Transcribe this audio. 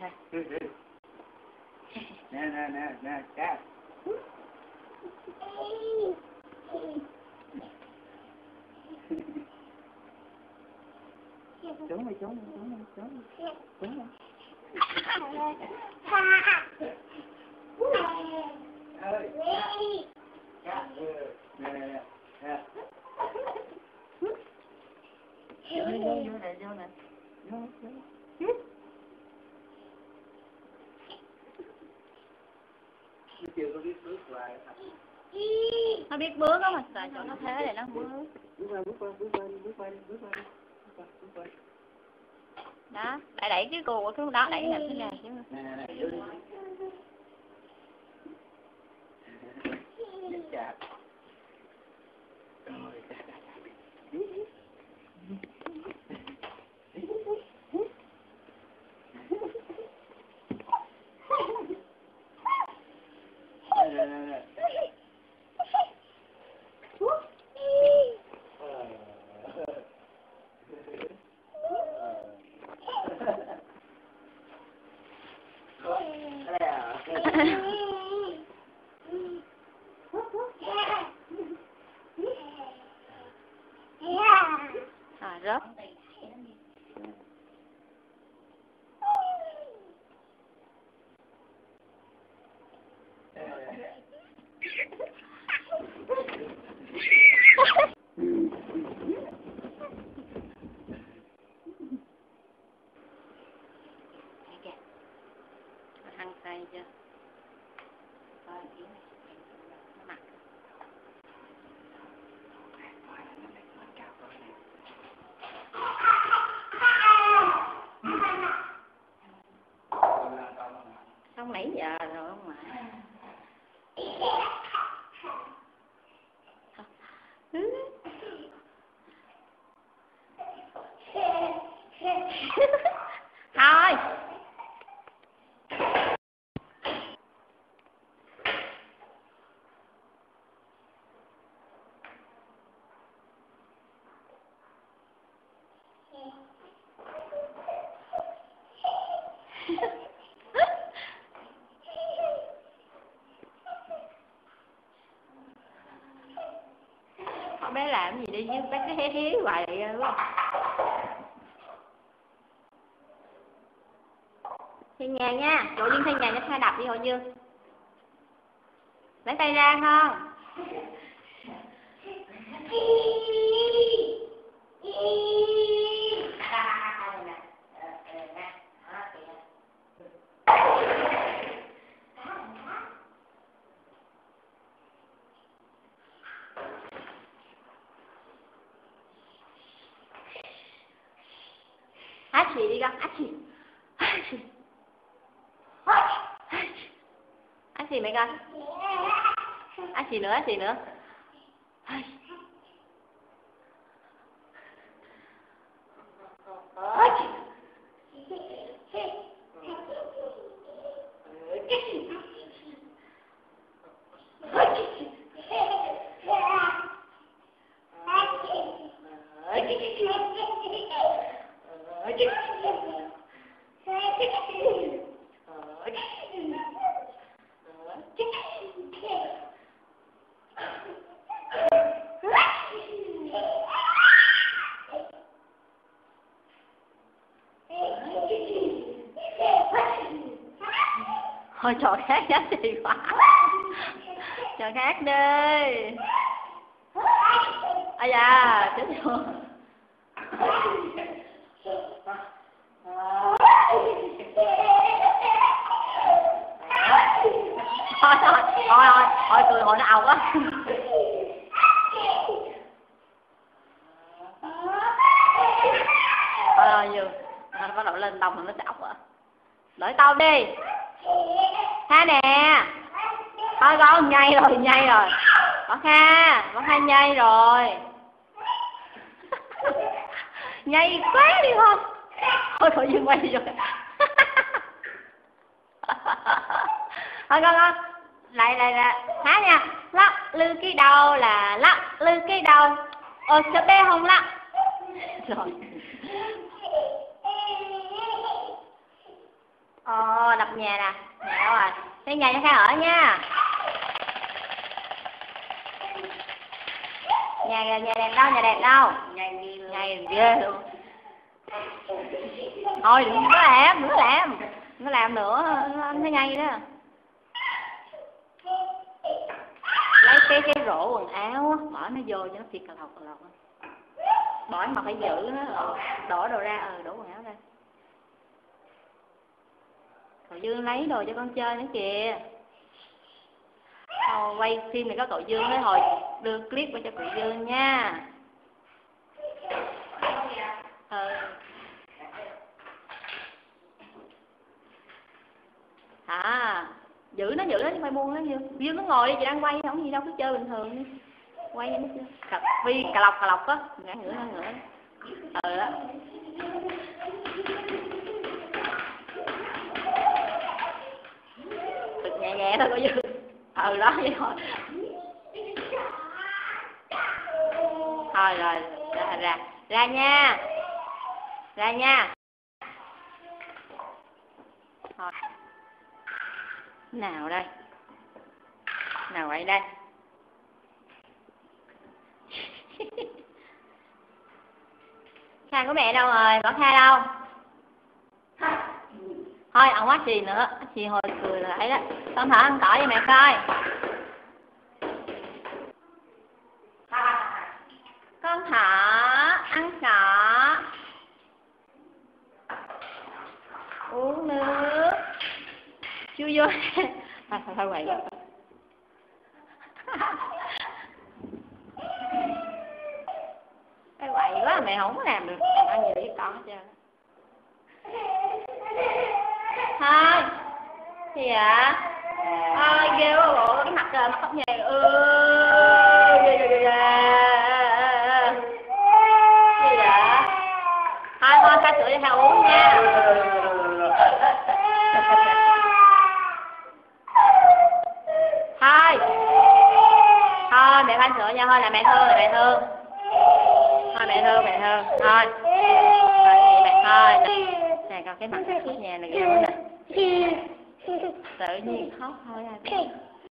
Nè cha. Trốn đi. Ơi. Cha. Nè. Vô nè. Chưa có biết bước lại. Nó biết bước á mà xài chỗ nó thế để nó bước. Bước qua. Đó, đẩy cái cù xuống đó, đẩy nè xuống nè chứ. Nè, vô đi. Chà. Rồi. Nè. Rớt. Hăng say chưa? Mặt. Xong nãy giờ rồi không mà. Thôi. Con bé làm gì đi chứ bé cứ hé hé hoài vậy đúng không? Thay nhà nha, Độ Dương thay nhà cho Thoa đập đi Hội Dương. Lấy tay ra không? Hát xì đi con, hát xì. Hát xì mày coi. Hát xì nữa. Thôi trò khác giá gì quá. Trò khác đi. Ây da, chết rồi. Thôi cười hồi nó ầu quá. Thôi vừa nó bắt đầu lên đồng nó sẽ ốc à. Đợi tao đi. Kha nè. Thôi con nhây rồi. Con Kha nhây rồi. Nhây quá đi không. Thôi Hội Dương quay rồi. Thôi con lại hát nha. Lắc lư cái đầu là lắc lư cái đầu. Ôi sao bé không lắc. Rồi. Đập nhà nè. Nhà đâu rồi? Cái nhà cho Khang ở nha. Nhà đẹp đâu? Nhà đẹp đâu? Nhà ghê luôn. Thôi đừng có làm, đừng có làm nữa, anh thấy ngay đó. Lấy cái rổ quần áo á, bỏ nó vô cho nó thiệt cà lọc á. Bỏ mà phải giữ nó, đổ đồ ra, đổ quần áo ra. Cậu Dương lấy đồ cho con chơi nữa kìa. Quay phim này có cậu Dương tới hồi đưa clip qua cho cậu Dương nha. Giữ nó chứ phải buông nó Dương nó ngồi đi, chị đang quay không gì đâu, cứ chơi bình thường đi. Quay nó chứ. Cà lọc á, ngửa. Đó. Cực nhẹ thôi coi Dương. Đó vậy thôi. Thôi rồi, ra nha. Ra nha. Thôi. Nào đây? Nào vậy đây? Khang của mẹ đâu rồi? Bỏ Kha đâu? Thôi, ông quá gì nữa. Chị hồi cười lại đó. Con thở ăn tỏi cho mẹ coi. Con thỏ ăn cỏ. Uống nước. Chưa vô. Thôi vậy đó. Cái quậy quá mẹ không có làm được. Ăn gì với con hết trơn. Thôi. Gì vậy? Thôi ghê quá bộ. Cái mặt tóc nhè. Ghê. Gì vậy? Thôi pha sữa cho Hà uống nha. Thôi mẹ pha sữa nha. Thôi là mẹ thương. Thôi mẹ thương. Thôi. Thôi. Này coi cái mặt khóc nhà này ghê quá nè. Tự nhiên khóc thôi à.